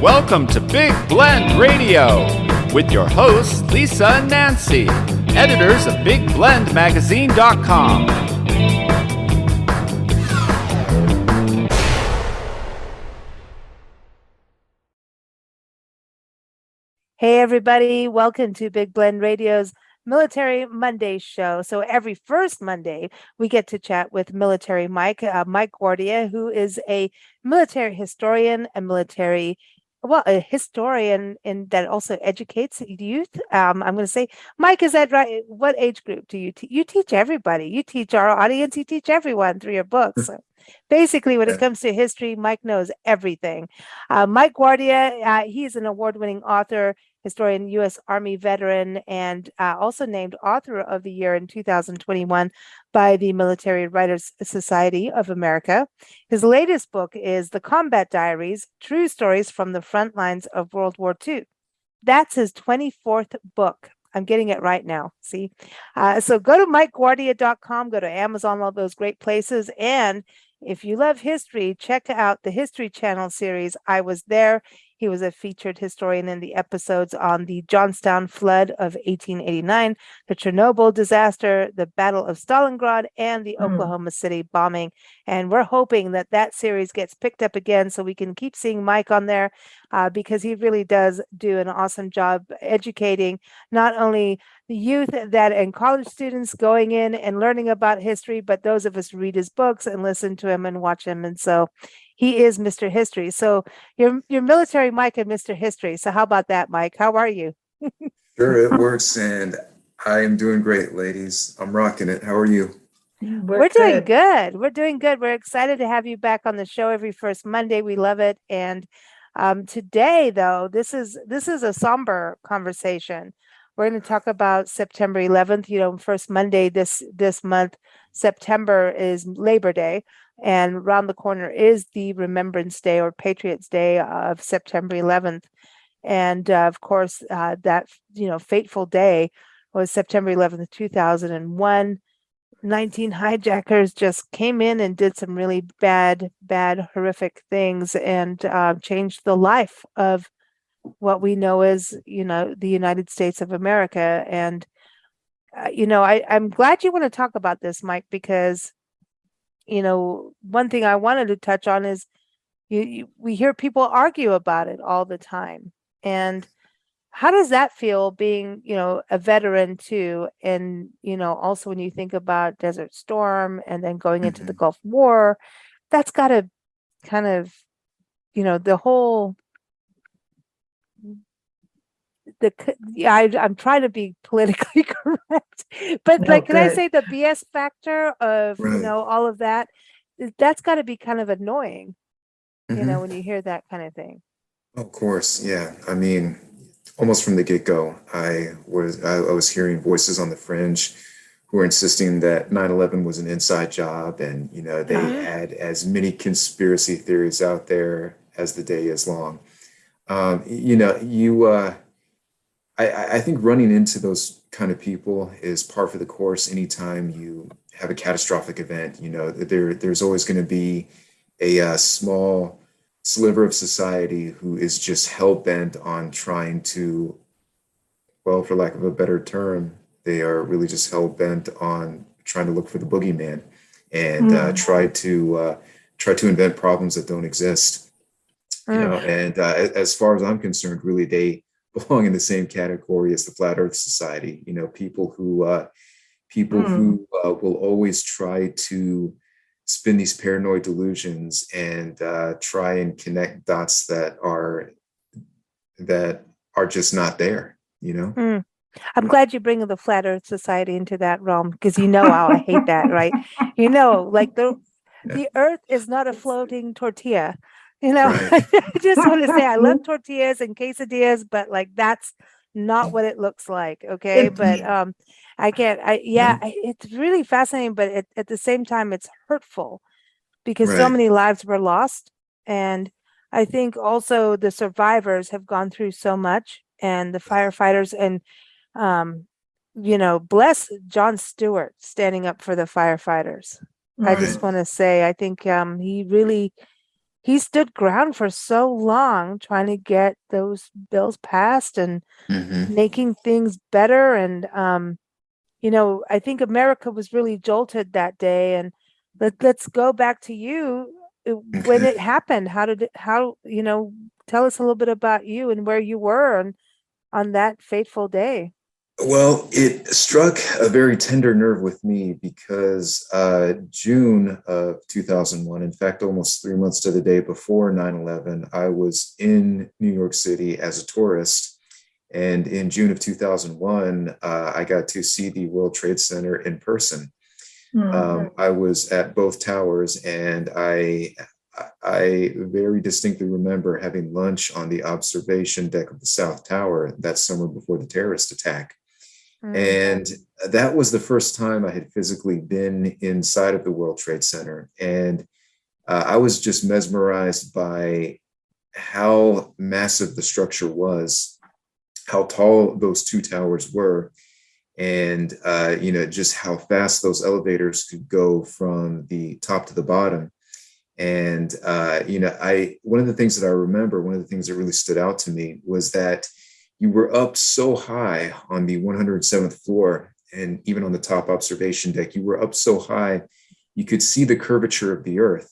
Welcome to Big Blend Radio with your hosts, Lisa and Nancy, editors of BigBlendMagazine.com. Hey, everybody. Welcome to Big Blend Radio's Military Monday show. So every first Monday, we get to chat with Military Mike, Mike Guardia, who is a military historian, a historian that also educates youth. I'm going to say, Mike, is that right? What age group do you teach? You teach everybody. You teach our audience. You teach everyone through your books. So basically, when it comes to history, Mike knows everything. Mike Guardia, he's an award-winning author, historian, U.S. Army veteran, and also named Author of the Year in 2021 by the Military Writers Society of America. His latest book is The Combat Diaries, True Stories from the Front Lines of World War II. That's his 24th book. I'm getting it right now. See? So go to MikeGuardia.com, go to Amazon, all those great places. And if you love history, check out the History Channel series, I Was There. He was a featured historian in the episodes on the Johnstown flood of 1889, the Chernobyl disaster, the Battle of Stalingrad, and the Oklahoma City bombing. And we're hoping that that series gets picked up again so we can keep seeing Mike on there because he really does do an awesome job educating not only the youth and college students going in and learning about history, but those of us who read his books and listen to him and watch him. And so he is Mr. History. So you're military Mike and Mr. History. So how about that, Mike? How are you? Sure, it works, and I am doing great, ladies. I'm rocking it. How are you? We're doing good. We're doing good. We're excited to have you back on the show every first Monday. We love it. And today, though, this is a somber conversation. We're going to talk about September 11th. You know, first Monday this month, September is Labor Day, and around the corner is the Remembrance Day or Patriots Day of September 11th. And of course, that fateful day was September 11th, 2001. 19 hijackers just came in and did some really bad, horrific things and changed the life of what we know as, the United States of America. And, I'm glad you want to talk about this, Mike, because, one thing I wanted to touch on is we hear people argue about it all the time. And how does that feel being, a veteran too? And, also when you think about Desert Storm and then going into the Gulf War, that's got to kind of, the whole I'm trying to be politically correct, but can I say the BS factor of all of that? That's got to be kind of annoying, when you hear that kind of thing. Of course, yeah. I mean, almost from the get-go, I was hearing voices on the fringe who were insisting that 9/11 was an inside job, and they had as many conspiracy theories out there as the day is long. I think running into those kind of people is par for the course. Anytime you have a catastrophic event, there's always going to be a small sliver of society who is just hell-bent on trying to, well, for lack of a better term, they are really just hell-bent on trying to look for the boogeyman and try to invent problems that don't exist. And as far as I'm concerned, really, they belong in the same category as the Flat Earth Society. People who will always try to spin these paranoid delusions and try and connect dots that are just not there. I'm glad you bring the Flat Earth Society into that realm because how I hate that, right? Like the Earth is not a floating tortilla. Right. I just want to say I love tortillas and quesadillas, but like that's not what it looks like. Okay, but I can't. It's really fascinating, but at the same time, it's hurtful because so many lives were lost, and I think also the survivors have gone through so much, and the firefighters, and bless John Stewart standing up for the firefighters. I just want to say I think he really he stood ground for so long trying to get those bills passed and Hmm. making things better. And I think America was really jolted that day. And let's go back to you when Okay. it happened. Tell us a little bit about you and where you were on that fateful day. Well, it struck a very tender nerve with me because June of 2001, in fact, almost 3 months to the day before 9/11, I was in New York City as a tourist. And in June of 2001, I got to see the World Trade Center in person. I was at both towers, and I very distinctly remember having lunch on the observation deck of the South Tower that summer before the terrorist attack. Mm. And that was the first time I had physically been inside of the World Trade Center. And I was just mesmerized by how massive the structure was, how tall those two towers were, and just how fast those elevators could go from the top to the bottom. And I one of the things that I remember, one of the things that really stood out to me was that you were up so high on the 107th floor, and even on the top observation deck, you were up so high you could see the curvature of the earth.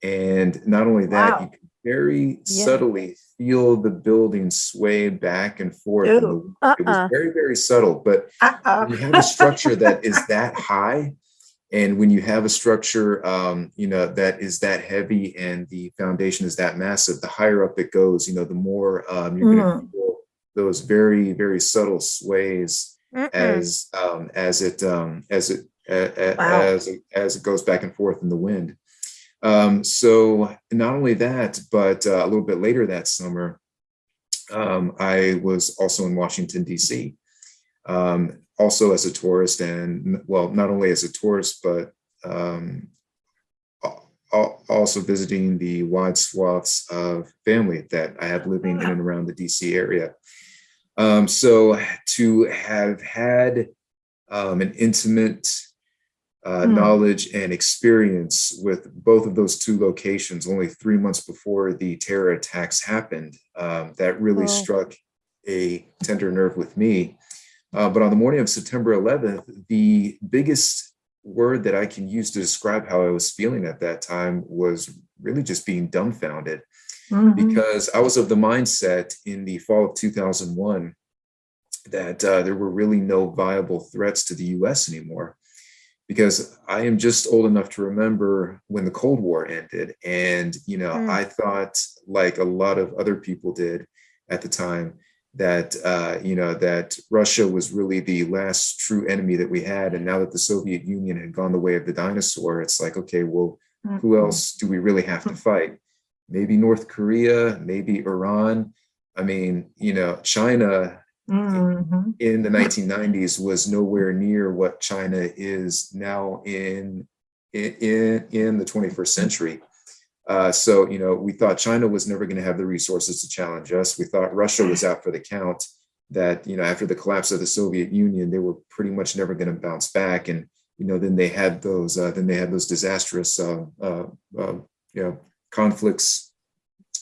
And not only that, you Wow. could very Yeah. subtly feel the building sway back and forth in the Ew. wind. It was Uh-uh. very, very subtle. But when you have a structure that is that high, and when you have a structure, that is that heavy and the foundation is that massive, the higher up it goes, the more you're going to feel those very, very subtle sways Mm-mm. as it goes back and forth in the wind. So not only that, but a little bit later that summer, I was also in Washington, D.C., also as a tourist, and well, not only as a tourist, but also visiting the wide swaths of family that I have living in and around the DC area. So to have had an intimate knowledge and experience with both of those two locations only 3 months before the terror attacks happened, that really Oh, struck a tender nerve with me. But on the morning of September 11th, the biggest word that I can use to describe how I was feeling at that time was really just being dumbfounded, because I was of the mindset in the fall of 2001 that there were really no viable threats to the US anymore. Because I am just old enough to remember when the Cold War ended. And, mm, I thought, like a lot of other people did at the time, that Russia was really the last true enemy that we had. And now that the Soviet Union had gone the way of the dinosaur, it's like, okay, well, who else do we really have to fight? Maybe North Korea, maybe Iran. I mean, China in the 1990s was nowhere near what China is now in the 21st century. So, we thought China was never going to have the resources to challenge us. We thought Russia was out for the count, that, after the collapse of the Soviet Union, they were pretty much never going to bounce back. And, then they had those disastrous, conflicts.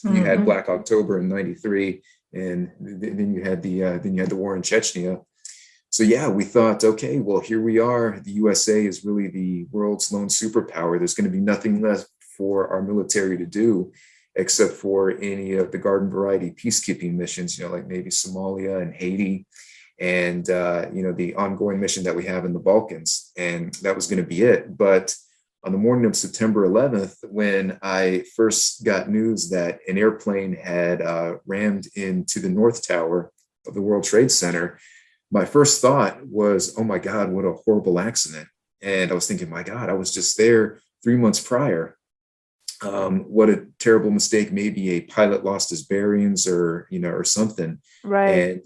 You had Black October in '93, and then you had the war in Chechnya. So yeah, we thought, okay, well, here we are. The USA is really the world's lone superpower. There's going to be nothing left for our military to do except for any of the garden variety peacekeeping missions, like maybe Somalia and Haiti, and the ongoing mission that we have in the Balkans, and that was going to be it. But on the morning of September 11th, when I first got news that an airplane had rammed into the North Tower of the World Trade Center, my first thought was, oh my God, what a horrible accident. And I was thinking, my God, I was just there 3 months prior. What a terrible mistake. Maybe a pilot lost his bearings, or something. right.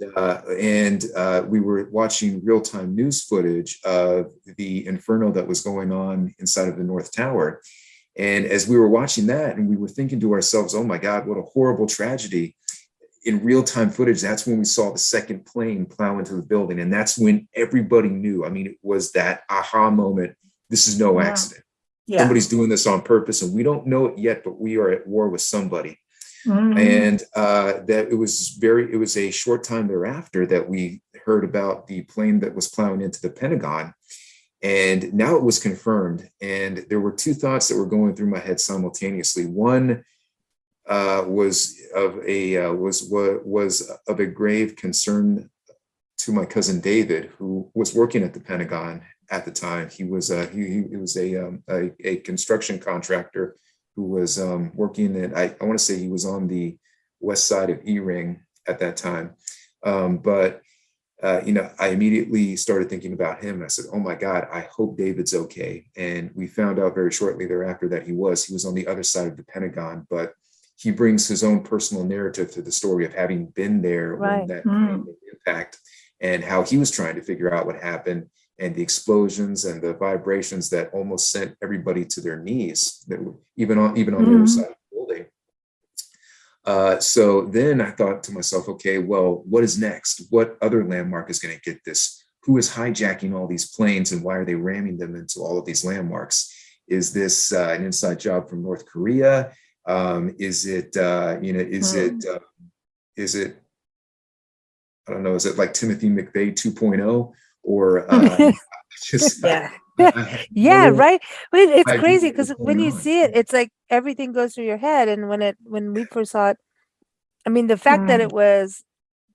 And we were watching real-time news footage of the inferno that was going on inside of the North Tower. And as we were watching that, and we were thinking to ourselves, oh my God, what a horrible tragedy. In real-time footage, that's when we saw the second plane plow into the building. And that's when everybody knew. I mean, it was that aha moment. This is no accident. Yeah. Somebody's doing this on purpose, and we don't know it yet, but we are at war with somebody. Mhm. And that it was a short time thereafter that we heard about the plane that was plowing into the Pentagon. And now it was confirmed. And there were two thoughts that were going through my head simultaneously. One was of a grave concern to my cousin David, who was working at the Pentagon at the time. He was a construction contractor who was working at, I want to say he was on the west side of E-Ring at that time. But I immediately started thinking about him. And I said, oh my God, I hope David's okay. And we found out very shortly thereafter that he was on the other side of the Pentagon, but he brings his own personal narrative to the story of having been there when that plane made impact, and how he was trying to figure out what happened, and the explosions and the vibrations that almost sent everybody to their knees, that even on the other side of the building. So then I thought to myself, okay, well, what is next? What other landmark is going to get this? Who is hijacking all these planes, and why are they ramming them into all of these landmarks? Is this an inside job from North Korea? Is it I don't know, is it like Timothy McVeigh 2.0, or just Yeah. Yeah, right. But it's idea crazy what was because when going you on. see it, it's like everything goes through your head. And when we first saw it, I mean, the fact that it was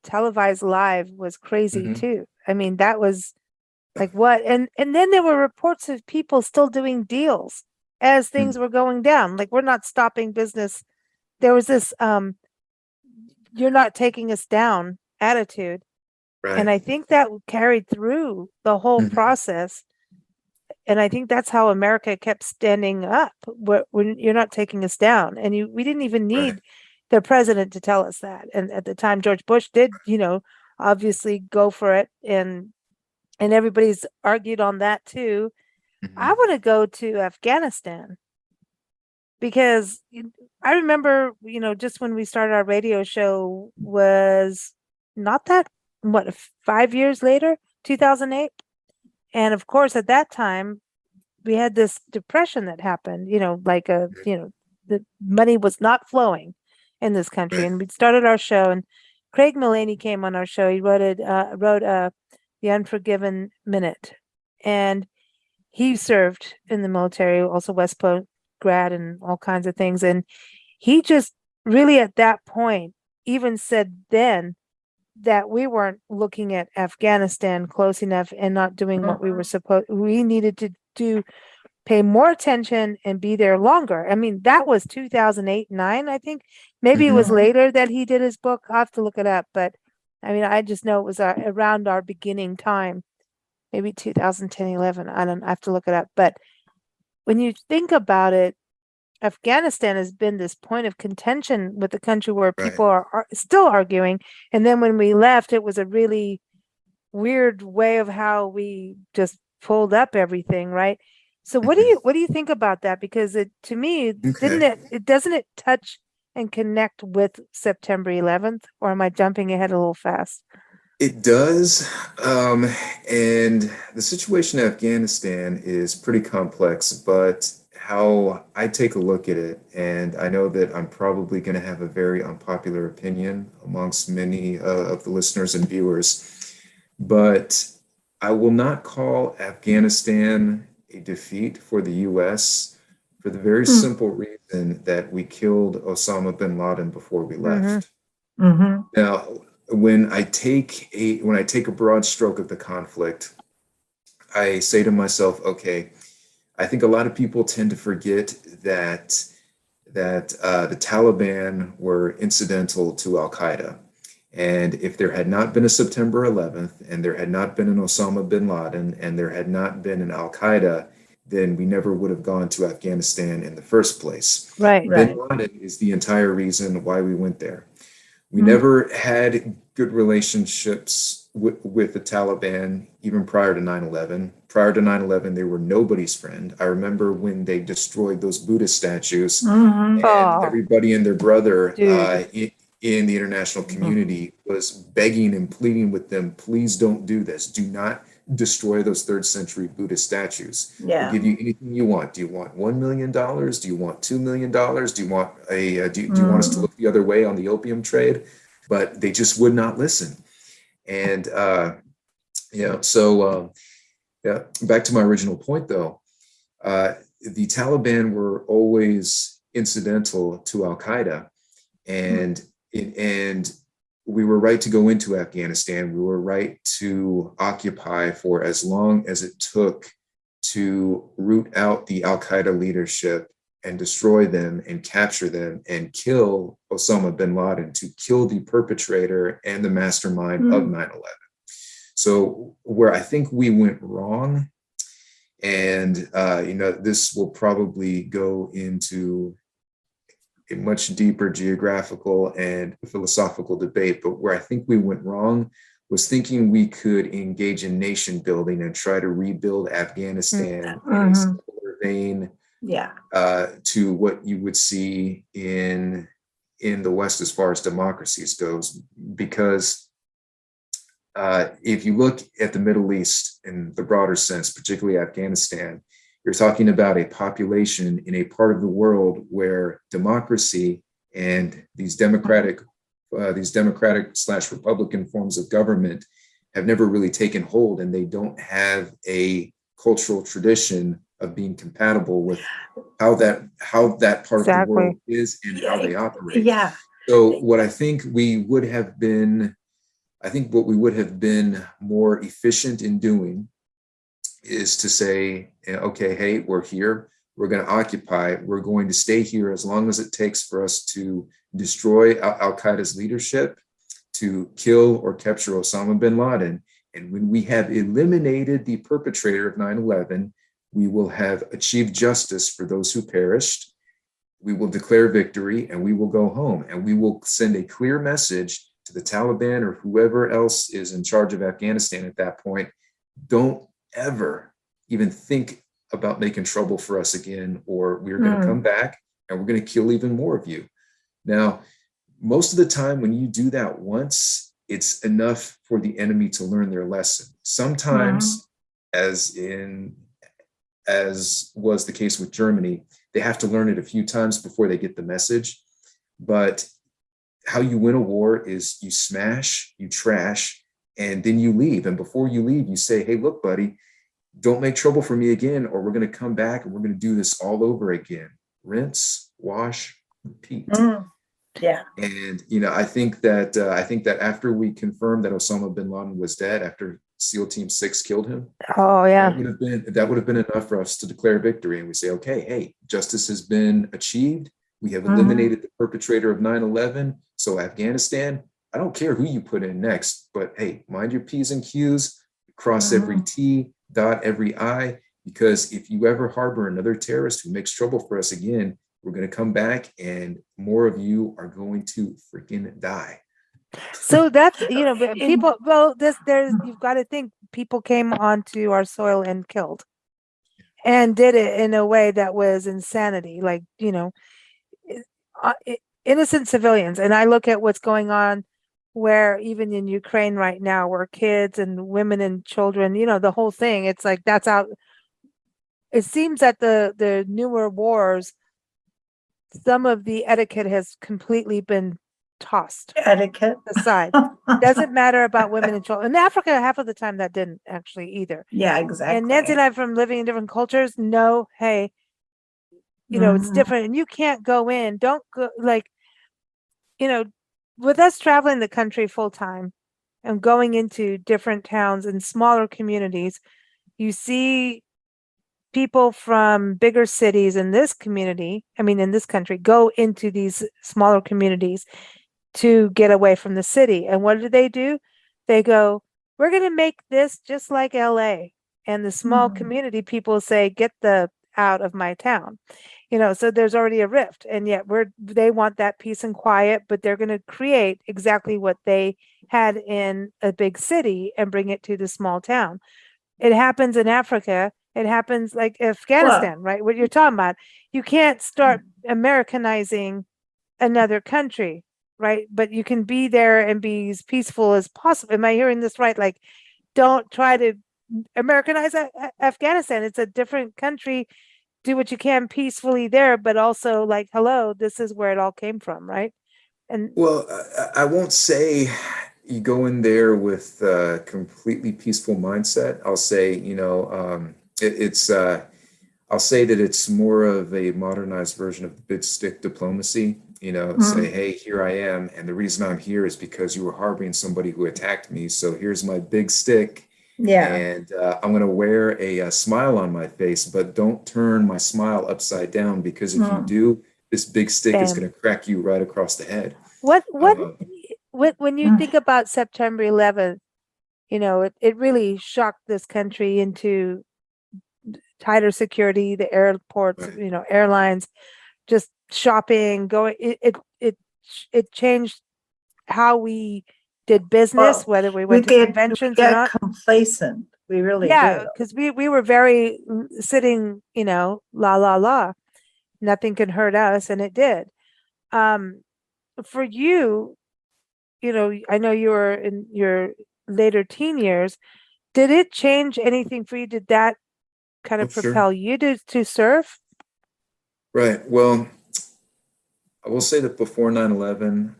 televised live was crazy Mhm. too. I mean, that was like what? And then there were reports of people still doing deals as things were going down. Like, we're not stopping business. There was this you're not taking us down attitude. And Right. I think that carried through the whole Mhm. process. And I think that's how America kept standing up. When you're not taking us down, and we didn't even Right. need the president to tell us that. And at the time, George Bush did, obviously go for it, and everybody's argued on that too. I Mhm. want to go to Afghanistan because I remember, just when we started our radio show was not that, 5 years later, 2008. And of course, at that time, we had this depression that happened, the money was not flowing in this country. Right. And we started our show, and Craig Mullaney came on our show. He wrote The Unforgiven Minute. And he served in the military, also West Point grad and all kinds of things. And he just really at that point even said then that we weren't looking at Afghanistan close enough and not doing what we needed to do, pay more attention and be there longer. I mean, that was 2008, 9, I think. Maybe it was later that he did his book. I'll have to look it up. But I mean, I just know it was around our beginning time, maybe 2010, 11. I have to look it up. But when you think about it, Afghanistan has been this point of contention with the country where people are still arguing. And then when we left, it was a really weird way of how we just pulled up everything, right? So what do you think about that? Because to me, Okay. doesn't it touch and connect with September 11th, or am I jumping ahead a little fast? It does. And the situation in Afghanistan is pretty complex, but how I take a look at it, and I know that I'm probably going to have a very unpopular opinion amongst many of the listeners and viewers, but I will not call Afghanistan a defeat for the US for the very simple reason that we killed Osama bin Laden before we left. Now, when I take a broad stroke of the conflict, I say to myself, okay, I think a lot of people tend to forget that the Taliban were incidental to Al Qaeda. And if there had not been a September 11th, and there had not been an Osama bin Laden, and there had not been an Al Qaeda, then we never would have gone to Afghanistan in the first place. Right. Bin Laden is the entire reason why we went there. We never had good relationships with the Taliban, even prior to 9/11. Prior to 9/11, they were nobody's friend. I remember when they destroyed those Buddhist statues, and everybody and their brother in the international community was begging and pleading with them, please don't do this. Do not destroy those third century Buddhist statues. Yeah. We'll give you anything you want. Do you want $1 million? Do you want $2 million? Do you want do you want us to look the other way on the opium trade? But they just would not listen. And yeah, back to my original point though. The Taliban were always incidental to Al Qaeda, and we were right to go into Afghanistan. We were right to occupy for as long as it took to root out the Al Qaeda leadership and destroy them and capture them and kill Osama bin Laden, to kill the perpetrator and the mastermind of 9/11. So where I think we went wrong, and this will probably go into a much deeper geographical and philosophical debate, but where I think we went wrong was thinking we could engage in nation building and try to rebuild Afghanistan in a similar vein to what you would see in the West as far as democracies goes. Because if you look at the Middle East in the broader sense, particularly Afghanistan, you're talking about a population in a part of the world where democracy and these democratic / Republican forms of government have never really taken hold, and they don't have a cultural tradition of being compatible with how that part of the world is and how they operate. Yeah. So what I think we would have been, what we would have been more efficient in doing is to say, okay, hey, we're here. We're going to occupy. We're going to stay here as long as it takes for us to destroy Al Qaeda's leadership, to kill or capture Osama bin Laden. And when we have eliminated the perpetrator of 9/11, we will have achieved justice for those who perished. We will declare victory and we will go home, and we will send a clear message to the Taliban or whoever else is in charge of Afghanistan at that point. Don't ever even think about making trouble for us again, or we're going to come back and we're going to kill even more of you. Now, most of the time when you do that once, it's enough for the enemy to learn their lesson. Sometimes, as was the case with Germany, they have to learn it a few times before they get the message. But how you win a war is you smash, you trash, and then you leave. And before you leave, you say, hey, look, buddy, don't make trouble for me again, or we're going to come back and we're going to do this all over again. Rinse, wash, repeat. Yeah. And, I think that after we confirmed that Osama bin Laden was dead, after SEAL Team 6 killed him. Oh, yeah. That would have been enough for us to declare victory. And we say, okay, hey, justice has been achieved. We have eliminated the perpetrator of 9/11. So Afghanistan, I don't care who you put in next, but hey, mind your P's and Q's, cross every T, dot every I, because if you ever harbor another terrorist who makes trouble for us again, we're going to come back and more of you are going to freaking die. So that's, people, you've got to think people came onto our soil and killed and did it in a way that was insanity. Like, innocent civilians. And I look at what's going on where even in Ukraine right now, where kids and women and children, the whole thing, it's like, that's out. It seems that the newer wars, some of the etiquette has completely been tossed aside. Doesn't matter about women and children. In Africa, half of the time that didn't actually either. Yeah, exactly. And Nancy and I, from living in different cultures, know, hey, it's different. And you can't go in, don't go, with us traveling the country full time and going into different towns and smaller communities, you see people from bigger cities in this country, go into these smaller communities to get away from the city. And what do? They go, we're going to make this just like LA. And the small community people say, get out of my town. So there's already a rift, and yet they want that peace and quiet, but they're going to create exactly what they had in a big city and bring it to the small town. It happens in Africa. It happens like Afghanistan, right? What you're talking about. You can't start Americanizing another country, right? But you can be there and be as peaceful as possible. Am I hearing this right? Like, don't try to Americanize Afghanistan. It's a different country. Do what you can peacefully there, but also like, hello, this is where it all came from, right? And Well, I won't say you go in there with a completely peaceful mindset. I'll say, I'll say that it's more of a modernized version of the big stick diplomacy. Say, hey, here I am. And the reason I'm here is because you were harboring somebody who attacked me. So here's my big stick. Yeah. And I'm going to wear a smile on my face, but don't turn my smile upside down because if you do, this big stick is bam. going to crack you right across the head. What Uh, when you think about September 11th, it really shocked this country into tighter security, the airports, right. airlines, just shopping, going. It changed how we did business, Well, whether we we went to get conventions or not. complacent. We really Yeah, did. because we were very sitting, la la la, nothing can hurt us, and it did. Um, for you, I know you were in your later teen years. Did it change anything for you? Did that kind Oh, of sure. propel you to serve? Right. Well, I will say that before 9/11,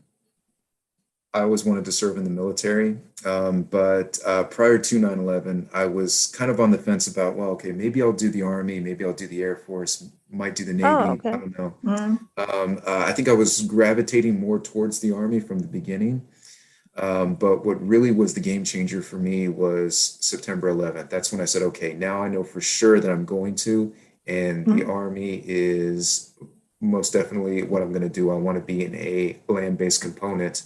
I always wanted to serve in the military. But prior to 9/11, I was kind of on the fence about, well, okay, maybe I'll do the Army, maybe I'll do the Air Force, might do the Oh, Navy. I okay. don't know. Mm. I think I was gravitating more towards the Army from the beginning. But what really was the game changer for me was September 11th. That's when I said, okay, now I know for sure that I'm going to, and the Army is most definitely what I'm going to do. I want to be in a land-based component.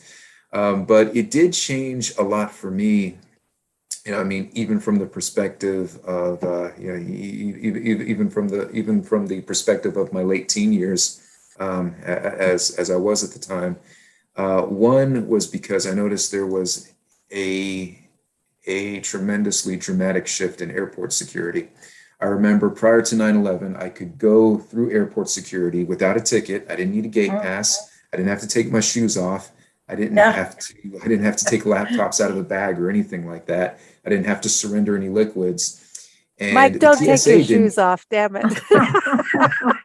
But it did change a lot for me. I mean, even from the perspective of, even from the perspective of my late teen years, as I was at the time. One was because I noticed there was a a tremendously dramatic shift in airport security. I remember prior to 9/11, I could go through airport security without a ticket. I didn't need a gate pass. I didn't have to take my shoes off. Yeah. I didn't have to take laptops out of the bag or anything like that. I didn't have to surrender any liquids. And Mike, the don't take your TSA shoes didn't. off, damn it.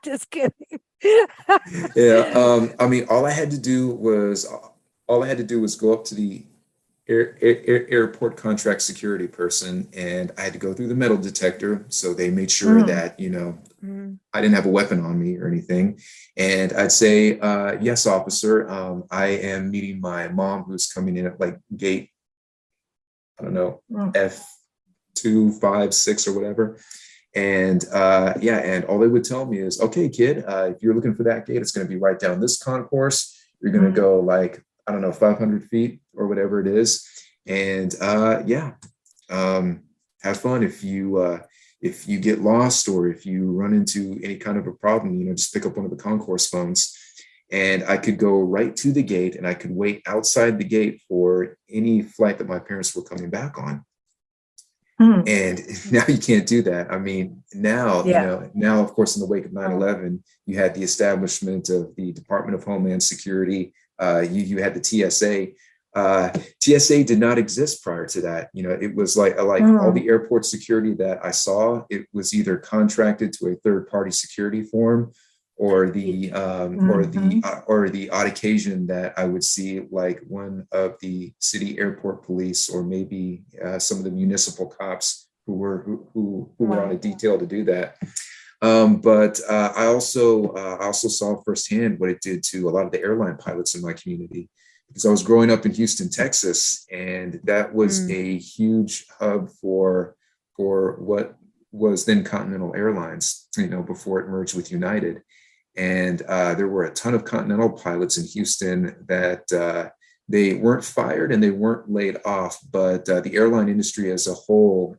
Just kidding. Yeah, I mean, all I had to do was go up to the airport contract security person, and I had to go through the metal detector. So they made sure that, Mm. I didn't have a weapon on me or anything. And I'd say, yes, officer, I am meeting my mom who's coming in at like gate, I don't know, F256 or whatever. And yeah, and all they would tell me is, okay, kid, if you're looking for that gate, it's going to be right down this concourse. You're going to go like, I don't know, 500 feet or whatever it is. And yeah, have fun. If you get lost or if you run into any kind of a problem, just pick up one of the concourse phones. And I could go right to the gate and I could wait outside the gate for any flight that my parents were coming back on. And now you can't do that. I mean, now, now, of course, in the wake of 9/11, you had the establishment of the Department of Homeland Security. You had the TSA. TSA did not exist prior to that. It was like all the airport security that I saw, it was either contracted to a third party security firm or the odd occasion that I would see like one of the city airport police or maybe some of the municipal cops who were on a detail to do that. But I also saw firsthand what it did to a lot of the airline pilots in my community because I was growing up in Houston, Texas, and that was a huge hub for what was then Continental Airlines, before it merged with United. And there were a ton of Continental pilots in Houston that they weren't fired and they weren't laid off, but the airline industry as a whole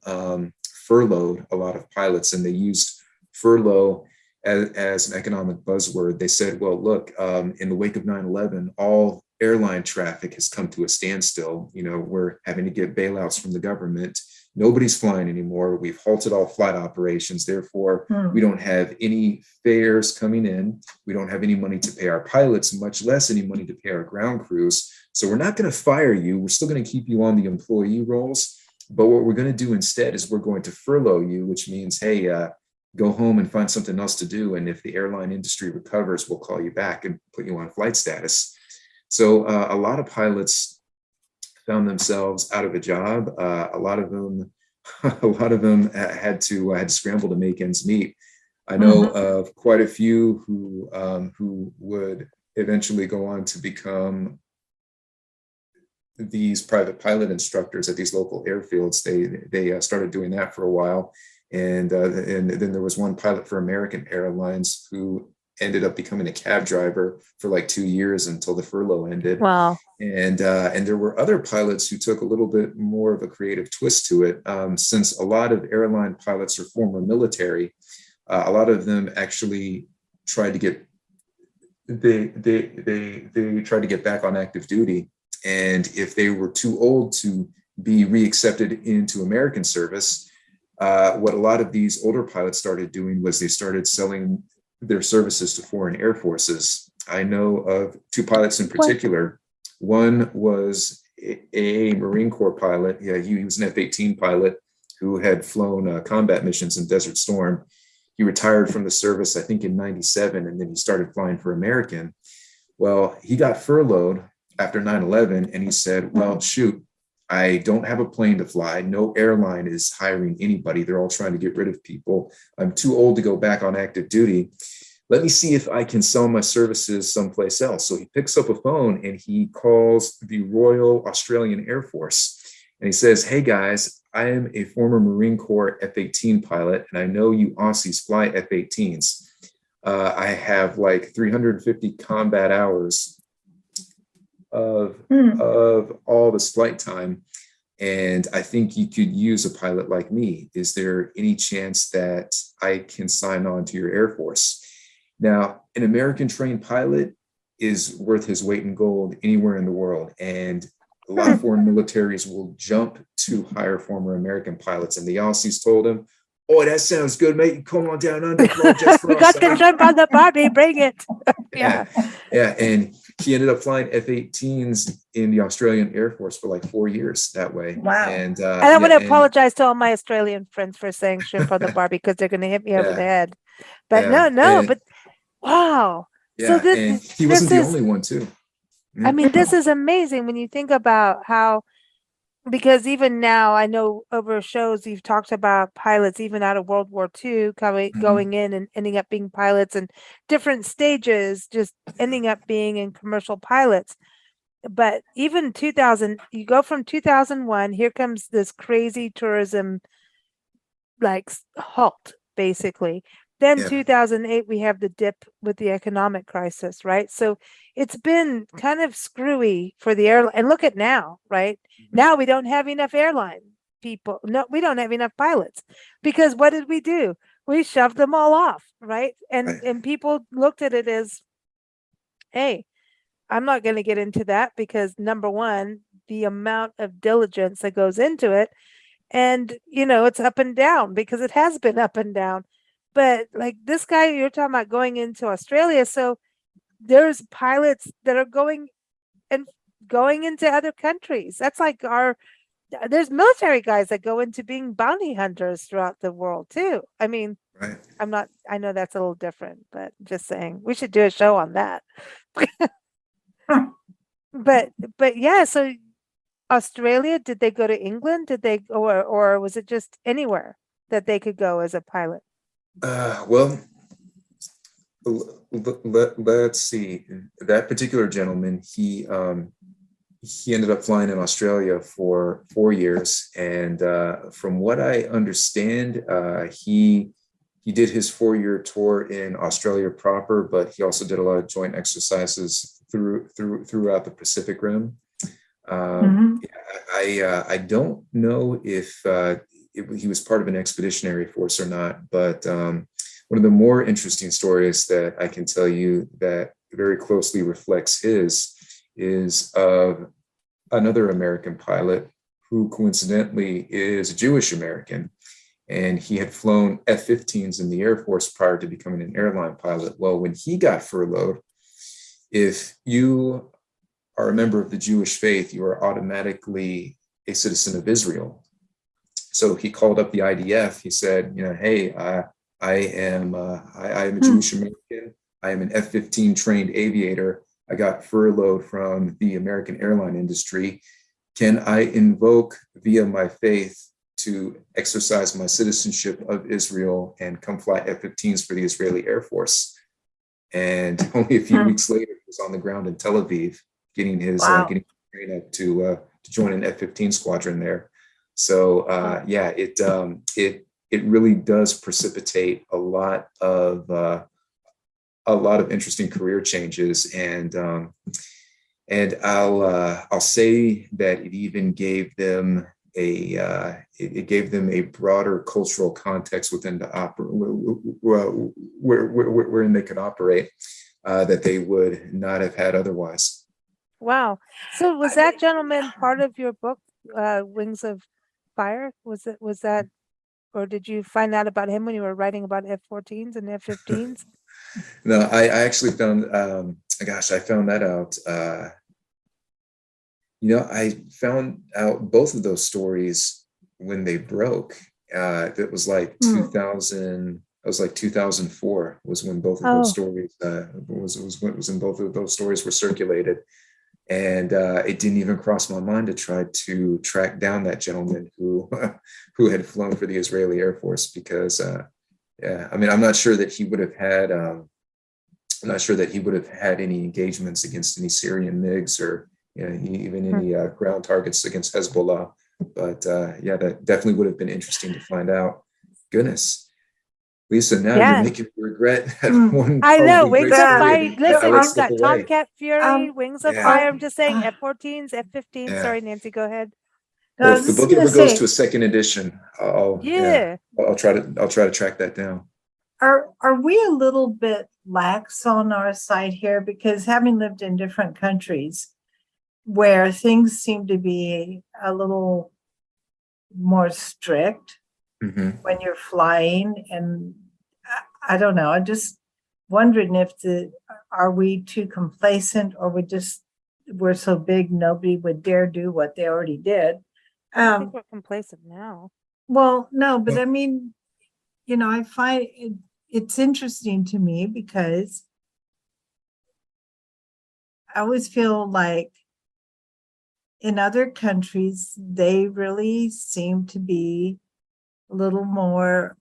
furloughed a lot of pilots, and they used furlough as an economic buzzword. They said, well, look, in the wake of 9/11, all airline traffic has come to a standstill. We're having to get bailouts from the government. Nobody's flying anymore. We've halted all flight operations. Therefore, we don't have any fares coming in. We don't have any money to pay our pilots, much less any money to pay our ground crews. So we're not going to fire you. We're still going to keep you on the employee rolls, But what we're going to do instead is we're going to furlough you, which means, hey, go home and find something else to do. And if the airline industry recovers, we'll call you back and put you on flight status. So a lot of pilots found themselves out of a job. A lot of them had to scramble to make ends meet. I know of quite a few who would eventually go on to become these private pilot instructors at these local airfields. They started doing that for a while, and then there was one pilot for American Airlines who ended up becoming a cab driver for like 2 years until the furlough ended. Wow. And there were other pilots who took a little bit more of a creative twist to it. Since a lot of airline pilots are former military, a lot of them actually tried to get they tried to get back on active duty. And if they were too old to be reaccepted into American service, what a lot of these older pilots started doing was they started selling their services to foreign air forces. I know of two pilots in particular. One was a Marine Corps pilot. Yeah, he was an F-18 pilot who had flown combat missions in Desert Storm. He retired from the service, I think, in '97, and then he started flying for American. Well, he got furloughed after 9/11, and he said, well, shoot, I don't have a plane to fly. No airline is hiring anybody. They're all trying to get rid of people. I'm too old to go back on active duty. Let me see if I can sell my services someplace else. So he picks up a phone and he calls the Royal Australian Air Force. And he says, hey guys, I am a former Marine Corps F-18 pilot, and I know you Aussies fly F-18s. I have like 350 combat hours of all this flight time, and I think you could use a pilot like me. Is there any chance that I can sign on to your Air Force? Now, an American trained pilot is worth his weight in gold anywhere in the world, and a lot of foreign militaries will jump to hire former American pilots. And the Aussies told him, oh, that sounds good, mate. Come on down under. We got to jump on the Barbie. Bring it. Yeah. And he ended up flying F-18s in the Australian Air Force for like 4 years that way. Wow. And I want to apologize to all my Australian friends for saying shrimp on the Barbie, because they're going to hit me over the head. But but wow. Yeah, So and he wasn't the only one too. I mean, this is amazing when you think about how, because even now I know over shows you've talked about pilots even out of World War II going in and ending up being pilots, and different stages just ending up being in commercial pilots. But even 2000, you go from 2001, here comes this crazy tourism like halt basically. Then 2008, we have the dip with the economic crisis, right? So it's been kind of screwy for the airline. And look at now, right? Now we don't have enough airline people. No, we don't have enough pilots, because what did we do? We shoved them all off, right? And people looked at it as, hey, I'm not going to get into that, because number one, the amount of diligence that goes into it, and it's up and down, because it has been up and down. But like this guy you're talking about going into Australia, so there's pilots that are going into other countries. That's like there's military guys that go into being bounty hunters throughout the world too. I mean, I know that's a little different, but just saying, we should do a show on that. But yeah, so Australia, did they go to England? Did they, or was it just anywhere that they could go as a pilot? Well, let's see. That particular gentleman, he ended up flying in Australia for 4 years, and from what I understand, he did his 4-year tour in Australia proper, but he also did a lot of joint exercises throughout the Pacific Rim. I don't know if he was part of an expeditionary force or not, but one of the more interesting stories that I can tell you that very closely reflects his is of another American pilot who coincidentally is a Jewish American, and he had flown F-15s in the Air Force prior to becoming an airline pilot. Well, when he got furloughed, if you are a member of the Jewish faith, you are automatically a citizen of Israel. So he called up the IDF. He said, hey, I am a Jewish American. I am an F-15 trained aviator. I got furloughed from the American airline industry. Can I invoke via my faith to exercise my citizenship of Israel and come fly F-15s for the Israeli Air Force? And only a few weeks later, he was on the ground in Tel Aviv, getting his getting trained up to join an F-15 squadron there. So it really does precipitate a lot of interesting career changes, and I'll say that it even gave them a broader cultural context within the wherein they could operate that they would not have had otherwise. Wow. So was that gentleman part of your book, Wings of Fire? Was that, or did you find out about him when you were writing about F-14s and F-15s? No, I actually found, I found that out. I found out both of those stories when they broke. It was like 2000. It was like 2004 was when both of those stories was when both of those stories were circulated, and it didn't even cross my mind to try to track down that gentleman who had flown for the Israeli Air Force, because I'm not sure that he would have had. I'm not sure that he would have had any engagements against any Syrian MiGs or even any ground targets against Hezbollah. But that definitely would have been interesting to find out. Goodness, Lisa, now you're making me regret that one. I know, Wings of Fire. Listen, we've got Tomcat Fury, Wings of Fire. I'm just saying, F-14s, F-15s. Yeah. Sorry, Nancy, go ahead. Well, if the book ever goes to a second edition, I'll try to track that down. Are we a little bit lax on our side here? Because having lived in different countries where things seem to be a little more strict when you're flying, and I don't know, I'm just wondering if are we too complacent, or we're so big nobody would dare do what they already did. I think we're complacent now. Well, no, but I mean, I find it's interesting to me because I always feel like in other countries, they really seem to be a little more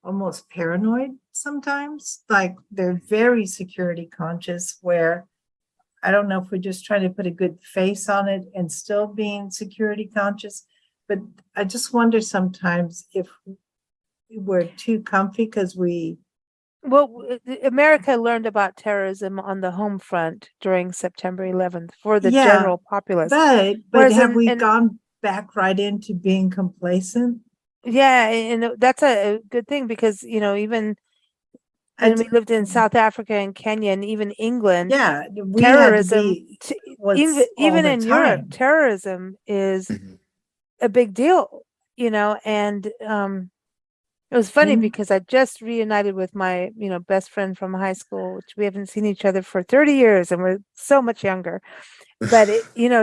almost paranoid sometimes. Like they're very security conscious, where I don't know if we're just trying to put a good face on it and still being security conscious. But I just wonder sometimes if we're too comfy because America learned about terrorism on the home front during September 11th for the general populace. But have we gone back right into being complacent? Yeah, and that's a good thing, because even when we lived in South Africa and Kenya and even England, terrorism, even in Europe, terrorism is a big deal, and it was funny because I just reunited with my, best friend from high school, which we haven't seen each other for 30 years, and we're so much younger. But,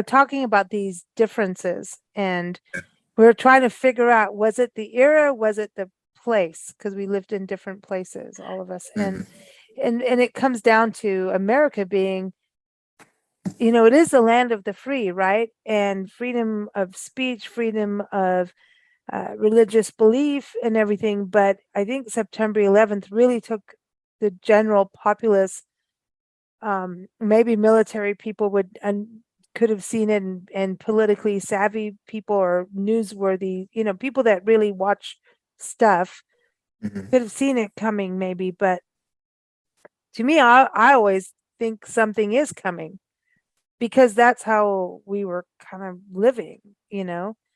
talking about these differences, and we're trying to figure out, was it the era? Was it the place? Because we lived in different places, all of us. And it comes down to America being, it is the land of the free, right? And freedom of speech, freedom of religious belief and everything. But I think September 11th really took the general populace, maybe military people could have seen it, and politically savvy people or newsworthy, people that really watch stuff could have seen it coming maybe. But to me, I always think something is coming, because that's how we were kind of living,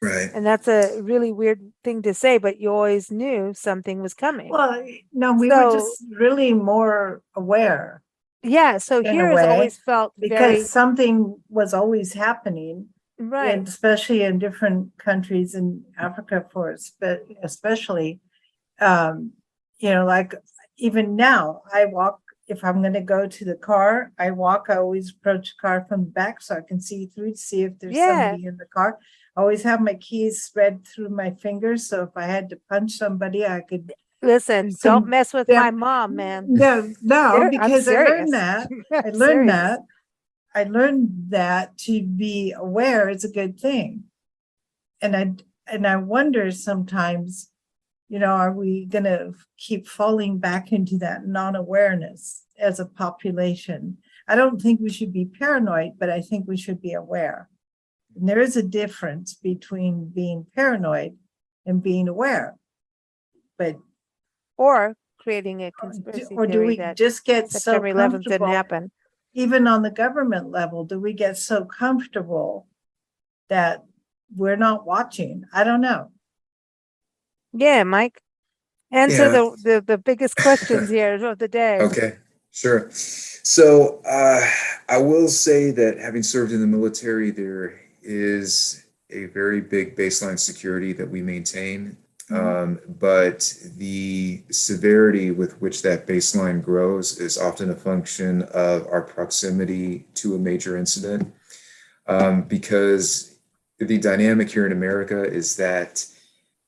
Right. And that's a really weird thing to say, but you always knew something was coming. Well, no, we were just really more aware. Yeah, so here has always felt because something was always happening, right? And especially in different countries in Africa, especially, like even now, I walk. If I'm going to go to the car, I walk. I always approach the car from the back so I can see through to see if there's somebody in the car. always have my keys spread through my fingers. So if I had to punch somebody, I could. Listen, don't mess with my mom, man. No, I'm because I learned serious. that. I'm I learned serious. that. I learned that to be aware is a good thing. And I wonder sometimes, are we going to keep falling back into that non-awareness as a population? I don't think we should be paranoid, but I think we should be aware. And there is a difference between being paranoid and being aware. But or creating a conspiracy or do theory we that just get September so 11th didn't comfortable? happen. Even on the government level, do we get so comfortable that we're not watching? I don't know. Yeah, Mike. Answer Yeah. the biggest questions here of the day. Okay, sure. So I will say that having served in the military, there is a very big baseline security that we maintain. But the severity with which that baseline grows is often a function of our proximity to a major incident. Because the dynamic here in America is that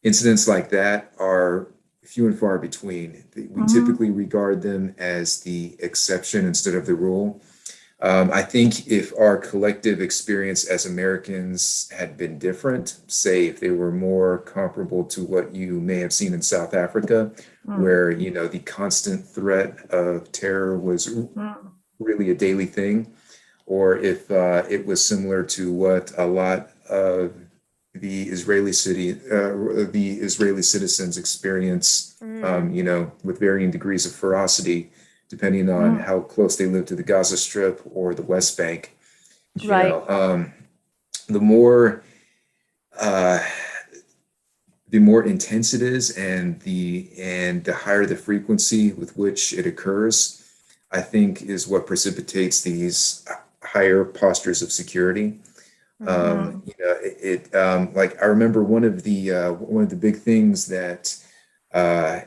incidents like that are few and far between. We typically regard them as the exception instead of the rule. I think if our collective experience as Americans had been different, say if they were more comparable to what you may have seen in South Africa, where the constant threat of terror was really a daily thing, or if it was similar to what a lot of the Israeli citizens experience, with varying degrees of ferocity, depending on how close they live to the Gaza Strip or the West Bank. Right. The more intense it is, and the higher the frequency with which it occurs, I think is what precipitates these higher postures of security. Like I remember one of the big things that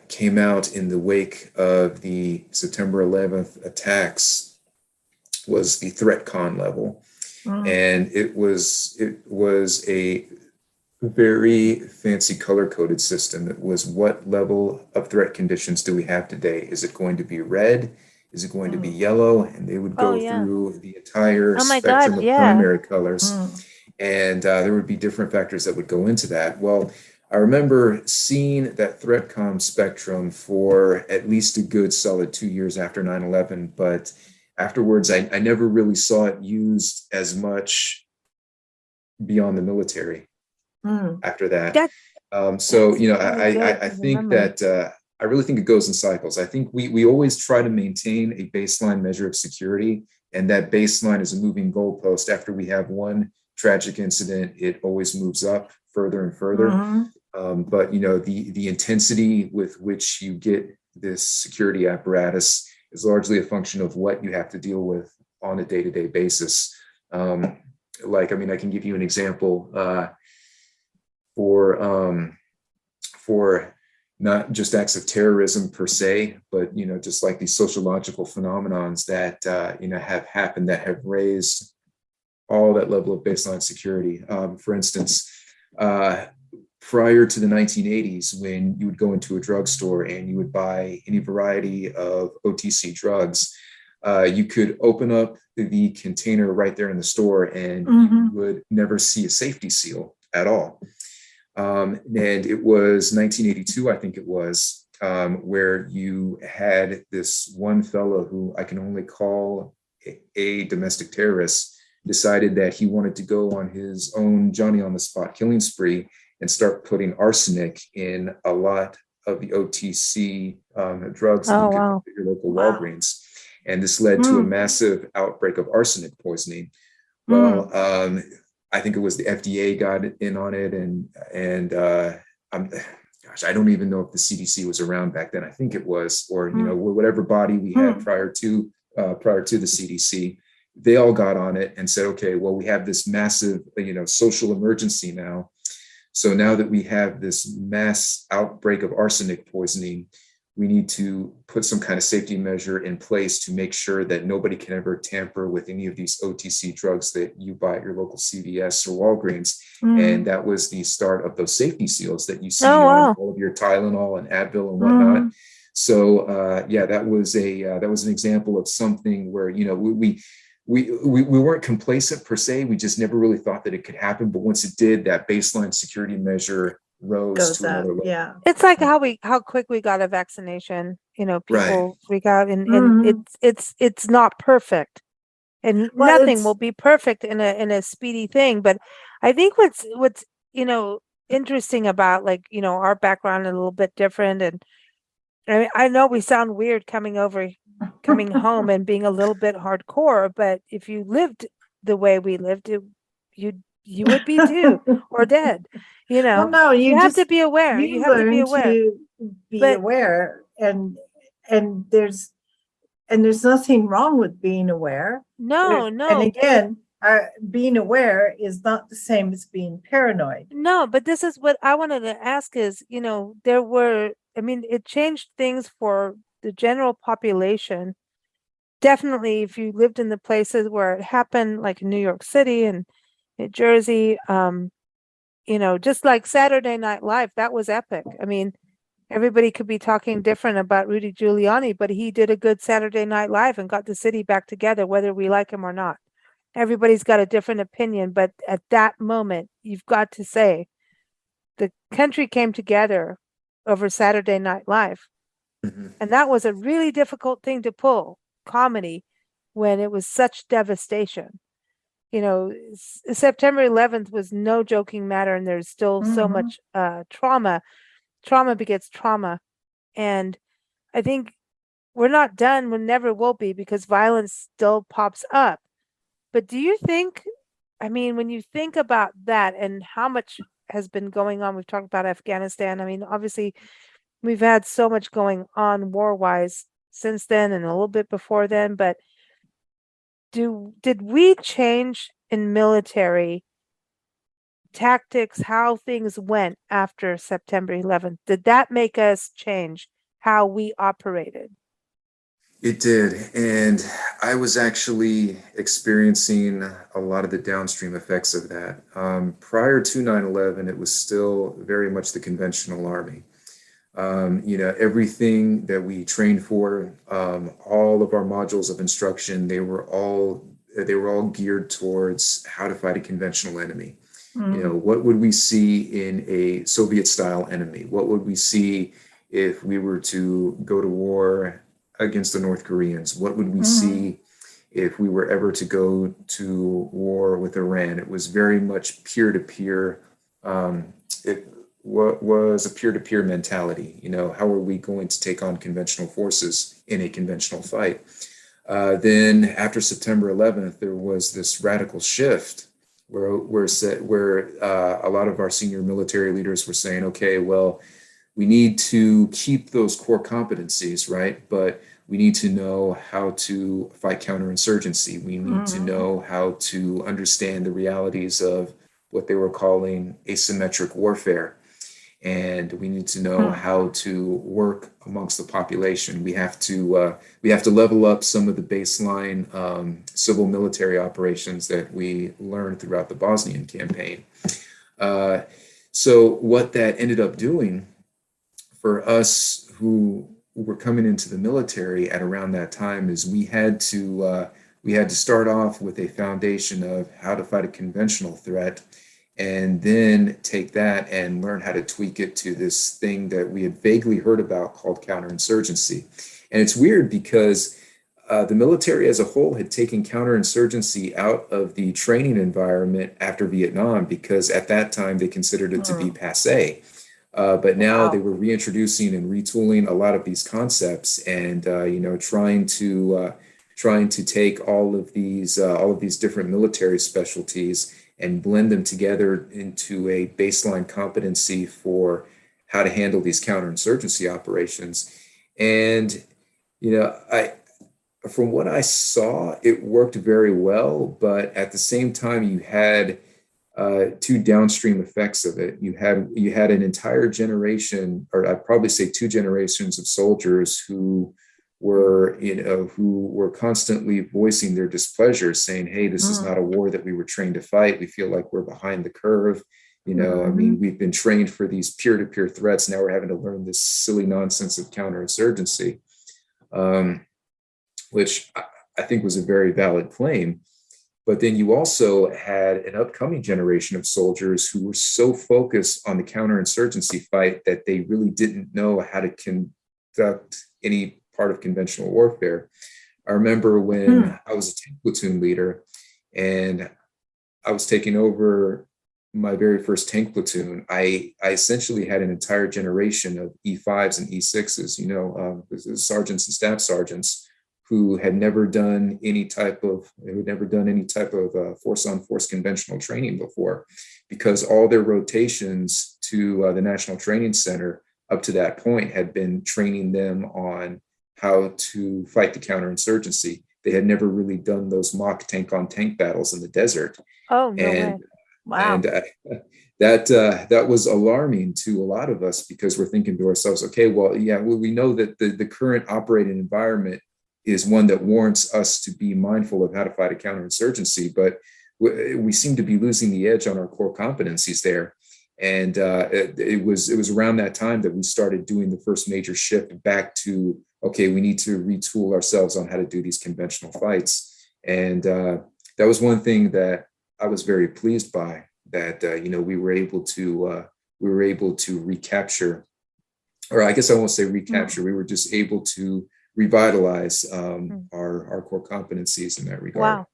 came out in the wake of the September 11th attacks was the threat con level, and it was a very fancy color coded system. It was, what level of threat conditions do we have today? Is it going to be red? Is it going to be yellow? And they would go through the entire spectrum of primary colors. And there would be different factors that would go into that. Well, I remember seeing that ThreatCom spectrum for at least a good solid 2 years after 9/11, but afterwards, I never really saw it used as much beyond the military after that. I think that I really think it goes in cycles. I think we always try to maintain a baseline measure of security, and that baseline is a moving goalpost. After we have one tragic incident, it always moves up further and further. But the intensity with which you get this security apparatus is largely a function of what you have to deal with on a day-to-day basis. I can give you an example for not just acts of terrorism per se, but just like these sociological phenomenons that have happened that have raised all that level of baseline security. For instance, prior to the 1980s, when you would go into a drugstore and you would buy any variety of OTC drugs, you could open up the container right there in the store, and you would never see a safety seal at all. And it was 1982, I think it was, where you had this one fellow who I can only call a domestic terrorist, decided that he wanted to go on his own Johnny on the spot killing spree and start putting arsenic in a lot of the OTC drugs that you could get at your local Walgreens. And this led to a massive outbreak of arsenic poisoning. Well, I think it was the FDA got in on it, and I don't even know if the CDC was around back then. I think it was, or whatever body we had prior to the CDC. They all got on it and said, okay, well, we have this massive, social emergency now. So now that we have this mass outbreak of arsenic poisoning, we need to put some kind of safety measure in place to make sure that nobody can ever tamper with any of these OTC drugs that you buy at your local CVS or Walgreens. And that was the start of those safety seals that you see Oh, on wow. all of your Tylenol and Advil and whatnot. So yeah, that was an example of something where, you know, we weren't complacent per se. We just never really thought that it could happen. But once it did, that baseline security measure rose Goes to up, another level. yeah. It's like how quick we got a vaccination. You know, Right. people freak out, and Mhm. it's not perfect, and Well, nothing it's will be perfect in a speedy thing. But I think what's you know interesting about, like, you know, our background is a little bit different, and I know we sound weird coming home and being a little bit hardcore, but if you lived the way we lived, you would be too or dead. You well, know, no, you have to be aware. you You have to be learn aware. to be But aware, and there's nothing wrong with being aware. no, And no, again, being aware is not the same as being paranoid. no. But this is what I wanted to ask is, you know, there were, I mean, it changed things for the general population. Definitely, if you lived in the places where it happened, like in New York City and New Jersey, you know, just like Saturday Night Live, that was epic. I mean, everybody could be talking different about Rudy Giuliani, but he did a good Saturday Night Live and got the city back together, whether we like him or not. Everybody's got a different opinion, but at that moment, you've got to say the country came together over Saturday Night Live. Mhm. And that was a really difficult thing to pull, comedy, when it was such devastation. You know, September 11th was no joking matter, and there's still so Mhm. much trauma. Trauma begets trauma. And I think we're not done, we never will be, because violence still pops up. But do you think, I mean, when you think about that and how much has been going on, we've talked about Afghanistan. I mean, obviously, we've had so much going on war wise since then and a little bit before then, but did we change in military tactics, how things went after September 11th? Did that make us change how we operated? It did. And I was actually experiencing a lot of the downstream effects of that. Prior to 9/11, it was still very much the conventional Army. You know, everything that we trained for, all of our modules of instruction, they were all geared towards how to fight a conventional enemy. You know, what would we see in a Soviet style enemy? What would we see if we were to go to war against the North Koreans? What would we see if we were ever to go to war with Iran? It was very much peer to peer. It was a peer to peer mentality. You know, how are we going to take on conventional forces in a conventional fight? Then after September 11th, there was this radical shift where a lot of our senior military leaders were saying, okay, well, we need to keep those core competencies, right? But we need to know how to fight counterinsurgency. We need to know how to understand the realities of what they were calling asymmetric warfare. And we need to know how to work amongst the population. We have to level up some of the baseline civil military operations that we learned throughout the Bosnian campaign. So what that ended up doing for us who were coming into the military at around that time is we had to start off with a foundation of how to fight a conventional threat, and then take that and learn how to tweak it to this thing that we had vaguely heard about called counterinsurgency. And it's weird because the military as a whole had taken counterinsurgency out of the training environment after Vietnam because at that time they considered it to be passe. But now they were reintroducing and retooling a lot of these concepts, and trying to take all of these different military specialties and blend them together into a baseline competency for how to handle these counterinsurgency operations. And I from what I saw, it worked very well, but at the same time, you had two downstream effects of it. You had an entire generation, or I'd probably say two generations of soldiers who were constantly voicing their displeasure, saying, "Hey, this is not a war that we were trained to fight. We feel like we're behind the curve. I mean, we've been trained for these peer-to-peer threats. Now we're having to learn this silly nonsense of counterinsurgency," which I think was a very valid claim. But then you also had an upcoming generation of soldiers who were so focused on the counterinsurgency fight that they really didn't know how to conduct any part of conventional warfare. I remember when I was a tank platoon leader and I was taking over my very first tank platoon, I essentially had an entire generation of E5s and E6s, sergeants and staff sergeants who had never done any type of force-on-force conventional training before, because all their rotations to the National Training Center up to that point had been training them on how to fight the counterinsurgency. They had never really done those mock tank-on-tank battles in the desert. Oh, no way. Wow. And that was alarming to a lot of us, because we're thinking to ourselves, okay, well, yeah, we know that the current operating environment is one that warrants us to be mindful of how to fight a counterinsurgency, but we seem to be losing the edge on our core competencies there. And it was around that time that we started doing the first major shift back to, okay, we need to retool ourselves on how to do these conventional fights. And that was one thing that I was very pleased by, that we were able to recapture, or I guess I won't say recapture. We were just able to revitalize our core competencies in that regard.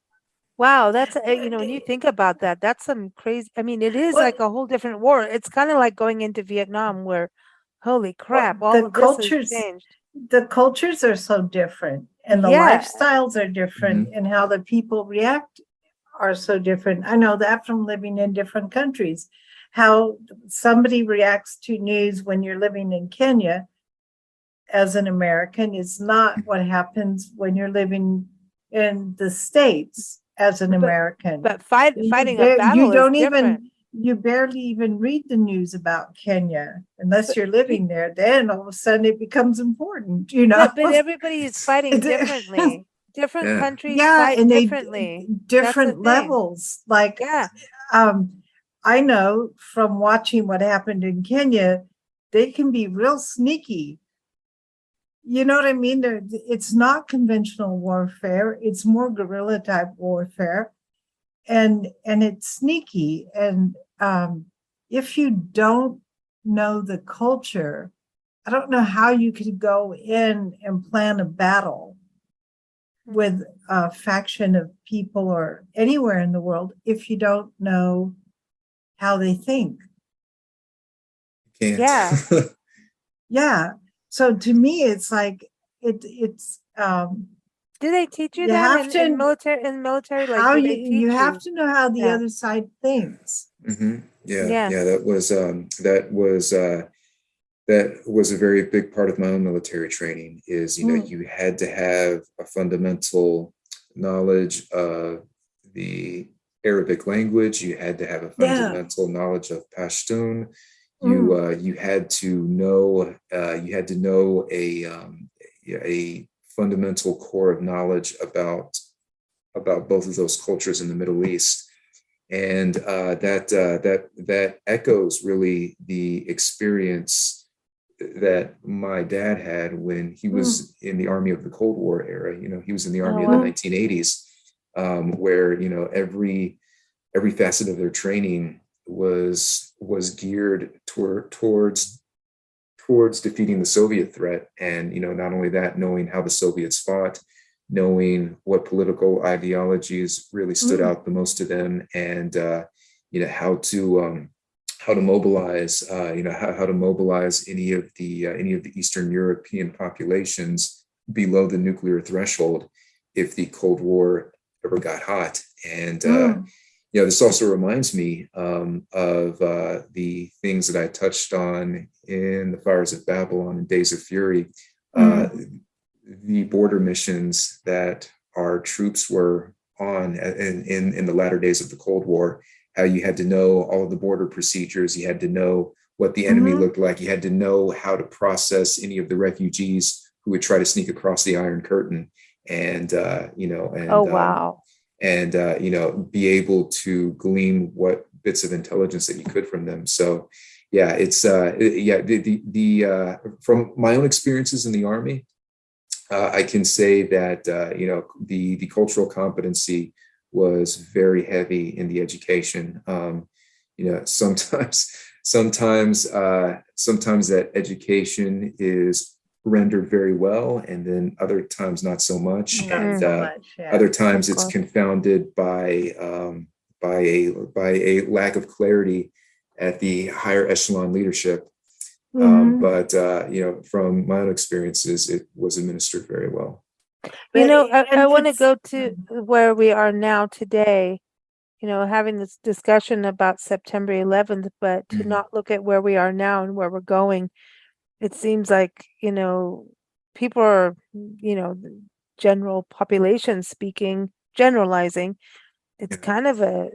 Wow, that's when you think about that, that's some crazy. I mean, it is like a whole different war. It's kind of like going into Vietnam, where, holy crap, all of this has changed. The cultures are so different, and the lifestyles are different, and how the people react are so different. I know that from living in different countries, how somebody reacts to news when you're living in Kenya as an American is not what happens when you're living in the States as an American. But fighting a battle is different. You barely even read the news about Kenya unless you're living there. Then all of a sudden it becomes important, But everybody is fighting differently. Different countries fight and differently. Different levels. Like, I know from watching what happened in Kenya, they can be real sneaky. You know what I mean? It's not conventional warfare. It's more guerrilla type warfare. And it's sneaky. And if you don't know the culture, I don't know how you could go in and plan a battle with a faction of people or anywhere in the world if you don't know how they think. Yeah. Yeah. So to me, it's like it's. Do they teach you that in military? In military, like how you have to know how the other side thinks. Yeah. That was a very big part of my own military training. Is you had to have a fundamental knowledge of the Arabic language. You had to have a fundamental knowledge of Pashtun. You had to know a fundamental core of knowledge about both of those cultures in the Middle East, and that echoes really the experience that my dad had when he was in the Army of the Cold War era. He was in the Army of the 1980s, where every facet of their training was geared towards defeating the Soviet threat. And not only that, knowing how the Soviets fought, knowing what political ideologies really stood out the most to them, and how to mobilize how to mobilize any of the Eastern European populations below the nuclear threshold if the Cold War ever got hot. And this also reminds me of the things that I touched on in the Fires of Babylon and Days of Fury, the border missions that our troops were on in the latter days of the Cold War, how you had to know all of the border procedures. You had to know what the enemy looked like. You had to know how to process any of the refugees who would try to sneak across the Iron Curtain, and Oh, wow. be able to glean what bits of intelligence that you could from them. So yeah, it's from my own experiences in the Army, I can say that the cultural competency was very heavy in the education. Sometimes that education is rendered very well, and then other times not so much. Not so much, yeah. Other times Of it's course. confounded by a lack of clarity at the higher echelon leadership. But from my own experiences, it was administered very well. I want to go to where we are now today, having this discussion about September 11th, but to not look at where we are now and where we're going. It seems like, people are, general population speaking, generalizing. It's kind of a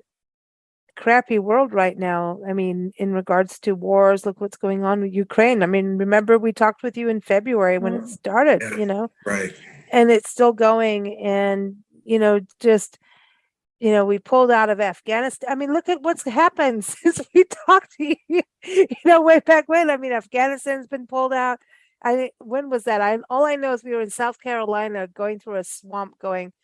crappy world right now. I mean, in regards to wars, look what's going on with Ukraine. I mean, remember we talked with you in February when it started, Right. and it's still going. And, we pulled out of Afghanistan. I mean, look at what's happened since we talked to you, way back when. I mean, Afghanistan's been pulled out. When was that? All I know is we were in South Carolina going through a swamp going,